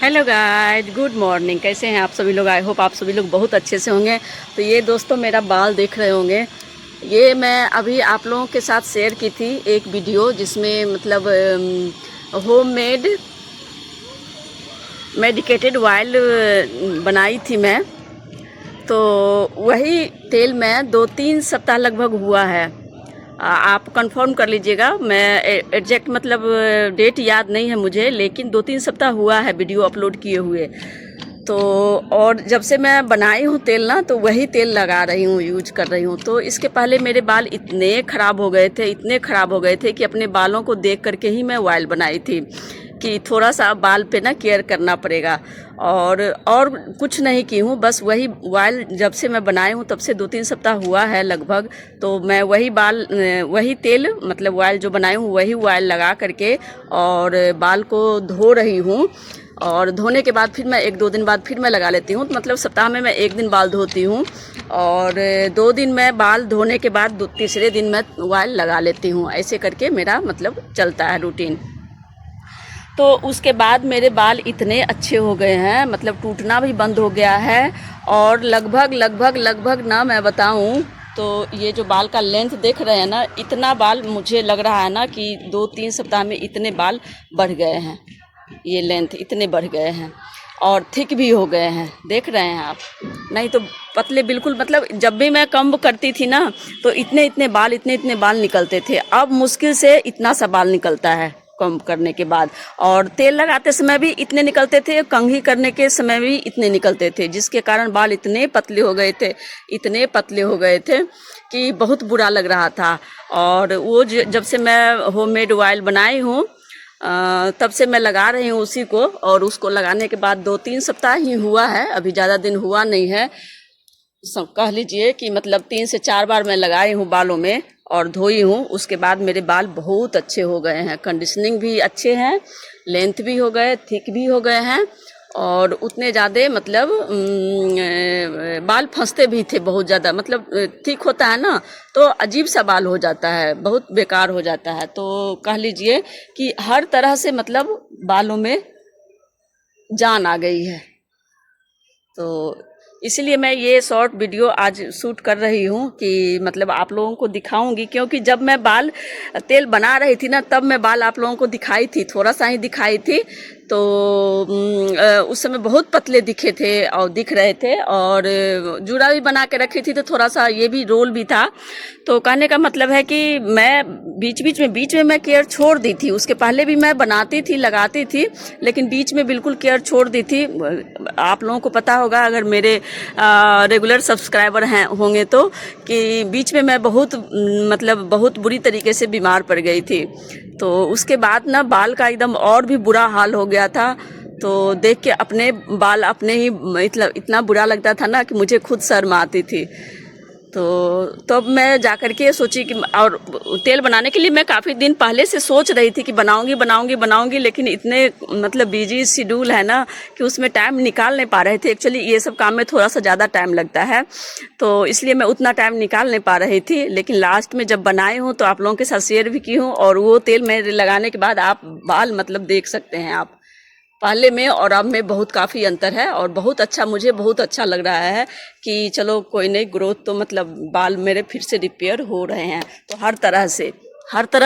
Hello guys, good morning. कैसे हैं आप सभी लोग? आई होप आप सभी लोग बहुत अच्छे से होंगे। तो ये दोस्तों मेरा बाल देख रहे होंगे, ये मैं अभी आप लोगों के साथ शेयर की थी एक वीडियो जिसमें मतलब होममेड मेडिकेटेड ऑयल बनाई थी मैं। तो वही तेल मैं 2-3 सप्ताह लगभग हुआ है। आप कंफर्म कर लीजिएगा, मैं एग्जैक्ट मतलब डेट याद नहीं है मुझे, लेकिन 2-3 सप्ताह हुआ है वीडियो अपलोड किए हुए। तो और जब से मैं बनाई हूँ तेल ना, तो वही तेल लगा रही हूँ, यूज कर रही हूँ। तो इसके पहले मेरे बाल इतने ख़राब हो गए थे, इतने ख़राब हो गए थे कि अपने बालों को देख करके ही मैं ऑयल बनाई थी कि थोड़ा सा बाल पे ना केयर करना पड़ेगा। और कुछ नहीं की हूँ, बस वही ऑयल जब से मैं बनाई हूँ तब से 2-3 सप्ताह हुआ है लगभग। तो मैं वही तेल मतलब ऑयल जो बनाई हूँ वही ऑयल लगा करके और बाल को धो रही हूँ। और धोने के बाद फिर मैं 1-2 दिन बाद फिर मैं लगा लेती हूँ। तो मतलब सप्ताह में मैं 1 दिन बाल धोती हूँ और 2 दिन मैं बाल धोने के बाद तीसरे दिन मैं ऑयल लगा लेती हूँ। ऐसे करके मेरा मतलब चलता है रूटीन। तो उसके बाद मेरे बाल इतने अच्छे हो गए हैं, मतलब टूटना भी बंद हो गया है। और लगभग ना मैं बताऊं तो ये जो बाल का लेंथ देख रहे हैं ना, इतना बाल मुझे लग रहा है ना कि 2-3 सप्ताह में इतने बाल बढ़ गए हैं। ये लेंथ इतने बढ़ गए हैं और थिक भी हो गए हैं, देख रहे हैं आप। नहीं तो पतले बिल्कुल, मतलब जब भी मैं कम करती थी ना तो इतने बाल निकलते थे। अब मुश्किल से इतना सा बाल निकलता है कम करने के बाद। और तेल लगाते समय भी इतने निकलते थे, कंघी करने के समय भी इतने निकलते थे, जिसके कारण बाल इतने पतले हो गए थे, इतने पतले हो गए थे कि बहुत बुरा लग रहा था। और वो जब से मैं होममेड ऑयल बनाई हूँ तब से मैं लगा रही हूँ उसी को। और उसको लगाने के बाद 2-3 सप्ताह ही हुआ है, अभी ज़्यादा दिन हुआ नहीं है। कह लीजिए कि मतलब 3 से 4 बार मैं लगाई हूँ बालों में और धोई हूँ। उसके बाद मेरे बाल बहुत अच्छे हो गए हैं, कंडीशनिंग भी अच्छे हैं, लेंथ भी हो गए, थिक भी हो गए हैं। और उतने ज़्यादा मतलब बाल फंसते भी थे बहुत ज़्यादा, मतलब थिक होता है ना तो अजीब सा बाल हो जाता है, बहुत बेकार हो जाता है। तो कह लीजिए कि हर तरह से मतलब बालों में जान आ गई है। तो इसलिए मैं ये शॉर्ट वीडियो आज शूट कर रही हूँ कि मतलब आप लोगों को दिखाऊंगी, क्योंकि जब मैं बाल तेल बना रही थी ना तब मैं बाल आप लोगों को दिखाई थी, थोड़ा सा ही दिखाई थी। तो उस समय बहुत पतले दिखे थे और दिख रहे थे, और जूड़ा भी बना के रखी थी तो थोड़ा सा ये भी रोल भी था। तो कहने का मतलब है कि मैं बीच में मैं केयर छोड़ दी थी। उसके पहले भी मैं बनाती थी, लगाती थी, लेकिन बीच में बिल्कुल केयर छोड़ दी थी। आप लोगों को पता होगा अगर मेरे रेगुलर सब्सक्राइबर हैं होंगे तो, कि बीच में मैं बहुत मतलब बहुत बुरी तरीके से बीमार पड़ गई थी। तो उसके बाद ना बाल का एकदम और भी बुरा हाल हो गया था। तो देख के अपने बाल अपने ही मतलब इतना बुरा लगता था ना कि मुझे खुद शर्म आती थी। तो तब मैं जा कर के सोची कि, और तेल बनाने के लिए मैं काफ़ी दिन पहले से सोच रही थी कि बनाऊंगी, लेकिन इतने मतलब बिजी शेड्यूल है ना कि उसमें टाइम निकाल नहीं पा रहे थे। एक्चुअली ये सब काम में थोड़ा सा ज़्यादा टाइम लगता है, तो इसलिए मैं उतना टाइम निकाल नहीं पा रही थी। लेकिन लास्ट में जब बनाई हूँ तो आप लोगों के साथ शेयर भी की हूँ, और वो तेल मेरे लगाने के बाद आप बाल मतलब देख सकते हैं आप, पहले में और अब में बहुत काफ़ी अंतर है। और बहुत अच्छा, मुझे बहुत अच्छा लग रहा है कि चलो कोई नहीं, ग्रोथ तो मतलब बाल मेरे फिर से रिपेयर हो रहे हैं। तो हर तरह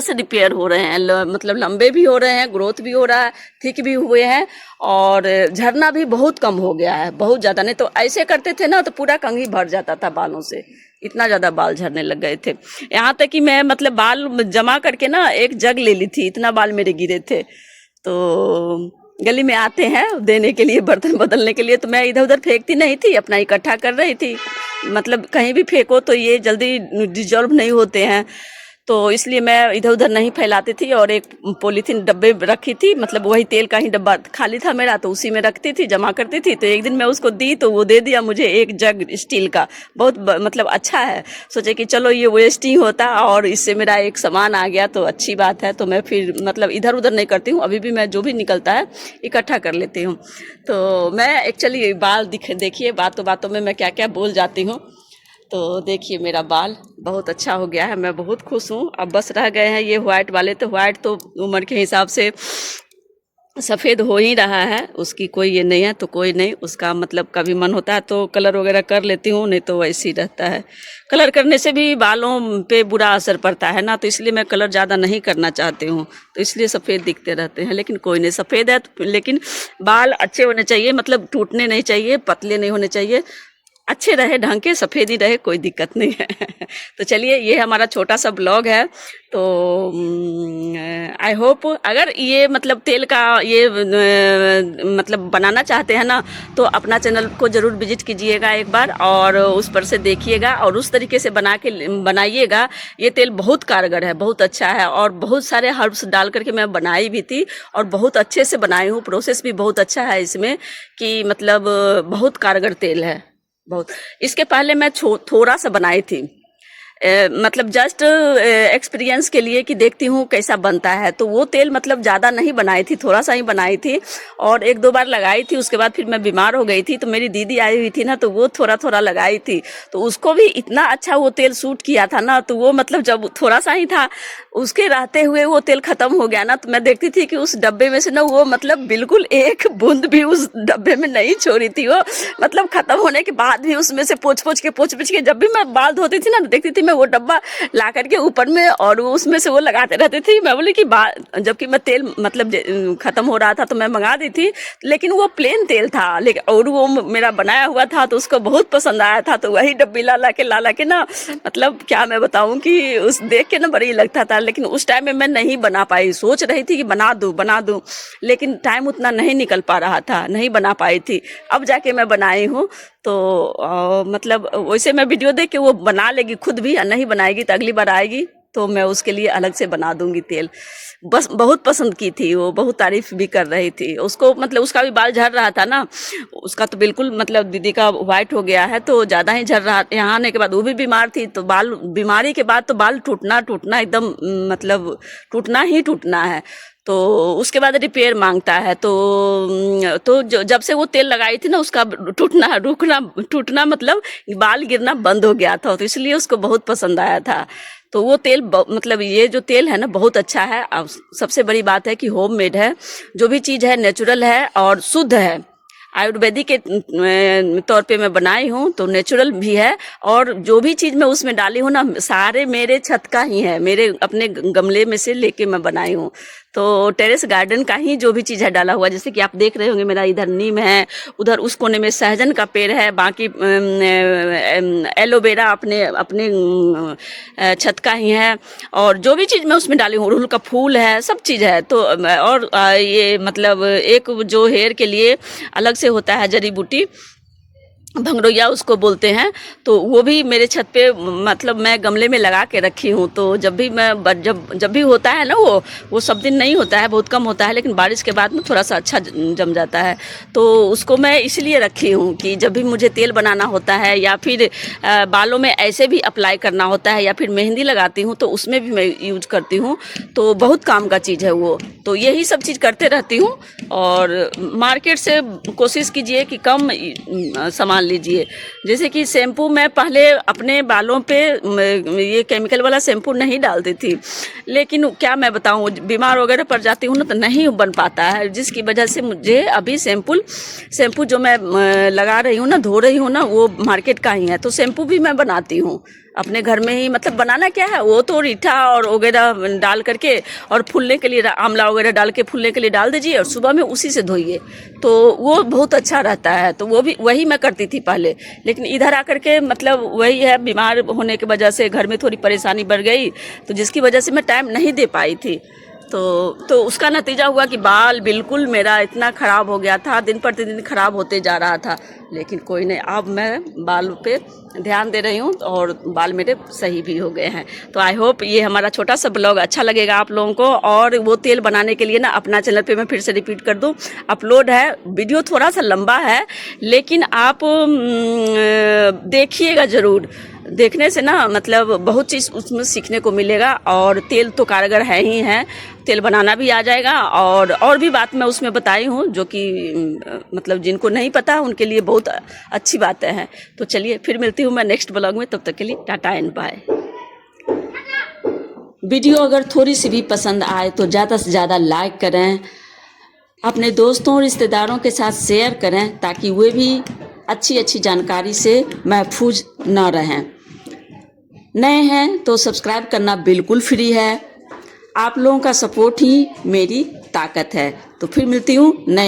से रिपेयर हो रहे हैं, मतलब लंबे भी हो रहे हैं, ग्रोथ भी हो रहा है, थिक भी हुए हैं, और झड़ना भी बहुत कम हो गया है, बहुत ज़्यादा। नहीं तो ऐसे करते थे ना तो पूरा कंघी भर जाता था बालों से, इतना ज़्यादा बाल झड़ने लग गए थे। यहाँ तक कि मैं मतलब बाल जमा करके ना एक जग ले ली थी, इतना बाल मेरे गिरे थे। तो गली में आते हैं देने के लिए, बर्तन बदलने के लिए, तो मैं इधर उधर फेंकती नहीं थी, अपना इकट्ठा कर रही थी। मतलब कहीं भी फेंको तो ये जल्दी डिजॉल्व नहीं होते हैं, तो इसलिए मैं इधर उधर नहीं फैलाती थी। और एक पॉलीथीन डब्बे रखी थी, मतलब वही तेल का ही डब्बा खाली था मेरा, तो उसी में रखती थी, जमा करती थी। तो एक दिन मैं उसको दी तो वो दे दिया मुझे एक जग स्टील का, बहुत मतलब अच्छा है। सोचे कि चलो ये वेस्ट ही होता और इससे मेरा एक सामान आ गया तो अच्छी बात है। तो मैं फिर मतलब इधर उधर नहीं करती हूँ, अभी भी मैं जो भी निकलता है इकट्ठा कर लेती हूँ। तो मैं एक्चुअली बाल देखिए, बातों बातों में मैं क्या क्या बोल जाती हूँ। तो देखिए मेरा बाल बहुत अच्छा हो गया है, मैं बहुत खुश हूँ। अब बस रह गए हैं ये वाइट वाले, तो वाइट तो उम्र के हिसाब से सफ़ेद हो ही रहा है, उसकी कोई ये नहीं है, तो कोई नहीं, उसका मतलब कभी मन होता है तो कलर वगैरह कर लेती हूँ, नहीं तो वैसे ही रहता है। कलर करने से भी बालों पे बुरा असर पड़ता है ना, तो इसलिए मैं कलर ज़्यादा नहीं करना चाहती हूँ, तो इसलिए सफ़ेद दिखते रहते हैं। लेकिन कोई नहीं, सफ़ेद है तो लेकिन बाल अच्छे होने चाहिए, मतलब टूटने नहीं चाहिए, पतले नहीं होने चाहिए, अच्छे रहे, ढंग के सफ़ेद ही रहे, कोई दिक्कत नहीं है। तो चलिए, ये हमारा छोटा सा ब्लॉग है। तो आई होप अगर ये मतलब तेल का ये मतलब बनाना चाहते हैं ना, तो अपना चैनल को ज़रूर विजिट कीजिएगा एक बार, और उस पर से देखिएगा और उस तरीके से बनाइएगा। ये तेल बहुत कारगर है, बहुत अच्छा है, और बहुत सारे हर्ब्स डाल करके मैं बनाई भी थी और बहुत अच्छे से बनाई हूँ। प्रोसेस भी बहुत अच्छा है इसमें, कि मतलब बहुत कारगर तेल है, बहुत। इसके पहले मैं थोड़ा सा बनाई थी, मतलब जस्ट एक्सपीरियंस के लिए कि देखती हूँ कैसा बनता है। तो वो तेल मतलब ज़्यादा नहीं बनाई थी, थोड़ा सा ही बनाई थी, और एक दो बार लगाई थी। उसके बाद फिर मैं बीमार हो गई थी, तो मेरी दीदी आई हुई थी ना, तो वो थोड़ा थोड़ा लगाई थी, तो उसको भी इतना अच्छा वो तेल सूट किया था ना। तो वो मतलब जब थोड़ा सा ही था, उसके रहते हुए वो तेल ख़त्म हो गया ना, तो मैं देखती थी कि उस डब्बे में से ना वो मतलब बिल्कुल एक बूंद भी उस डब्बे में नहीं छोड़ी थी वो, मतलब ख़त्म होने के बाद भी उसमें से पोंछ पोंछ के जब भी मैं बाल धोती थी ना, देखती थी मैं वो डब्बा ला करके ऊपर में, और वो उसमें से वो लगाते रहती थी। मैं बोली कि जबकि मैं तेल मतलब ख़त्म हो रहा था तो मैं मंगा दी थी, लेकिन वो प्लेन तेल था, लेकिन और वो मेरा बनाया हुआ था, तो उसको बहुत पसंद आया था। तो वही डब्बी ला ला के ना, मतलब क्या मैं बताऊं कि उस देख के ना बड़ी लगता था। लेकिन उस टाइम में मैं नहीं बना पाई, सोच रही थी कि बना दूं, लेकिन टाइम उतना नहीं निकल पा रहा था, नहीं बना पाई थी। अब जाके मैं बनाई हूँ। तो मतलब वैसे मैं वीडियो देख के वो बना लेगी खुद भी, नहीं बनाएगी तो अगली बार आएगी तो मैं उसके लिए अलग से बना दूंगी तेल। बस बहुत पसंद की थी वो, बहुत तारीफ भी कर रही थी उसको, मतलब उसका भी बाल झड़ रहा था ना, उसका तो बिल्कुल मतलब दीदी का वाइट हो गया है, तो ज़्यादा ही झड़ रहा। यहाँ आने के बाद वो भी बीमार थी, तो बाल बीमारी के बाद तो बाल टूटना एकदम मतलब टूटना ही टूटना है। तो उसके बाद रिपेयर मांगता है। तो जब से वो तेल लगाई थी ना, उसका टूटना मतलब बाल गिरना बंद हो गया था, तो इसलिए उसको बहुत पसंद आया था। तो वो तेल मतलब ये जो तेल है ना, बहुत अच्छा है। सबसे बड़ी बात है कि होममेड है, जो भी चीज़ है नेचुरल है और शुद्ध है। आयुर्वेदिक के तौर पे मैं बनाई हूँ, तो नेचुरल भी है, और जो भी चीज़ मैं उसमें डाली हूँ ना, सारे मेरे छत का ही है, मेरे अपने गमले में से लेके मैं बनाई हूँ। तो टेरेस गार्डन का ही जो भी चीज़ है डाला हुआ, जैसे कि आप देख रहे होंगे मेरा इधर नीम है, उधर उस कोने में सहजन का पेड़ है, बाकी एलोवेरा अपने अपने छत का ही है, और जो भी चीज़ मैं उसमें डाली हूँ, अड़हुल का फूल है, सब चीज़ है। तो और ये मतलब एक जो हेयर के लिए अलग से होता है जड़ी बूटी, भंगड़ोया उसको बोलते हैं, तो वो भी मेरे छत पे मतलब मैं गमले में लगा के रखी हूँ। तो जब भी मैं जब भी होता है ना, वो सब दिन नहीं होता है, बहुत कम होता है, लेकिन बारिश के बाद में थोड़ा सा अच्छा जम जाता है। तो उसको मैं इसलिए रखी हूँ कि जब भी मुझे तेल बनाना होता है, या फिर बालों में ऐसे भी अप्लाई करना होता है, या फिर मेहंदी लगाती हूँ तो उसमें भी मैं यूज करती हूँ। तो बहुत काम का चीज़ है वो। तो यही सब चीज़ करते रहती हूँ। और मार्केट से कोशिश कीजिए कि कम सामान लीजिए। जैसे कि शैम्पू, मैं पहले अपने बालों पे ये केमिकल वाला शैम्पू नहीं डालती थी, लेकिन क्या मैं बताऊँ, बीमार वगैरह पड़ जाती हूँ ना, तो नहीं बन पाता है, जिसकी वजह से मुझे अभी शैम्पू जो मैं लगा रही हूँ ना, धो रही हूँ ना, वो मार्केट का ही है। तो शैम्पू भी मैं बनाती हूँ अपने घर में ही। मतलब बनाना क्या है, वो तो रीठा और वगैरह डाल करके, और फूलने के लिए आंवला वगैरह डाल के फूलने के लिए डाल दीजिए, और सुबह में उसी से धोइए, तो वो बहुत अच्छा रहता है। तो वही मैं करती थी पहले, लेकिन इधर आकर के मतलब वही है, बीमार होने की वजह से घर में थोड़ी परेशानी बढ़ गई, तो जिसकी वजह से मैं टाइम नहीं दे पाई थी। तो उसका नतीजा हुआ कि बाल बिल्कुल मेरा इतना ख़राब हो गया था, दिन पर दिन ख़राब होते जा रहा था। लेकिन कोई नहीं, अब मैं बाल पे ध्यान दे रही हूँ, और बाल मेरे सही भी हो गए हैं। तो आई होप ये हमारा छोटा सा ब्लॉग अच्छा लगेगा आप लोगों को। और वो तेल बनाने के लिए ना, अपना चैनल पे मैं फिर से रिपीट कर दूँ, अपलोड है। वीडियो थोड़ा सा लंबा है, लेकिन आप देखिएगा ज़रूर। देखने से ना मतलब बहुत चीज़ उसमें सीखने को मिलेगा, और तेल तो कारगर है ही है, तेल बनाना भी आ जाएगा, और भी बात मैं उसमें बताई हूँ, जो कि मतलब जिनको नहीं पता उनके लिए बहुत अच्छी बातें हैं। तो चलिए, फिर मिलती हूँ मैं नेक्स्ट ब्लॉग में, तब तक के लिए टाटा एंड बाय। वीडियो अगर थोड़ी सी भी पसंद आए तो ज़्यादा से ज़्यादा लाइक करें, अपने दोस्तों और रिश्तेदारों के साथ शेयर करें ताकि वे भी अच्छी अच्छी जानकारी से महफूज न रहें। नए हैं तो सब्सक्राइब करना बिल्कुल फ्री है। आप लोगों का सपोर्ट ही मेरी ताकत है। तो फिर मिलती हूँ नए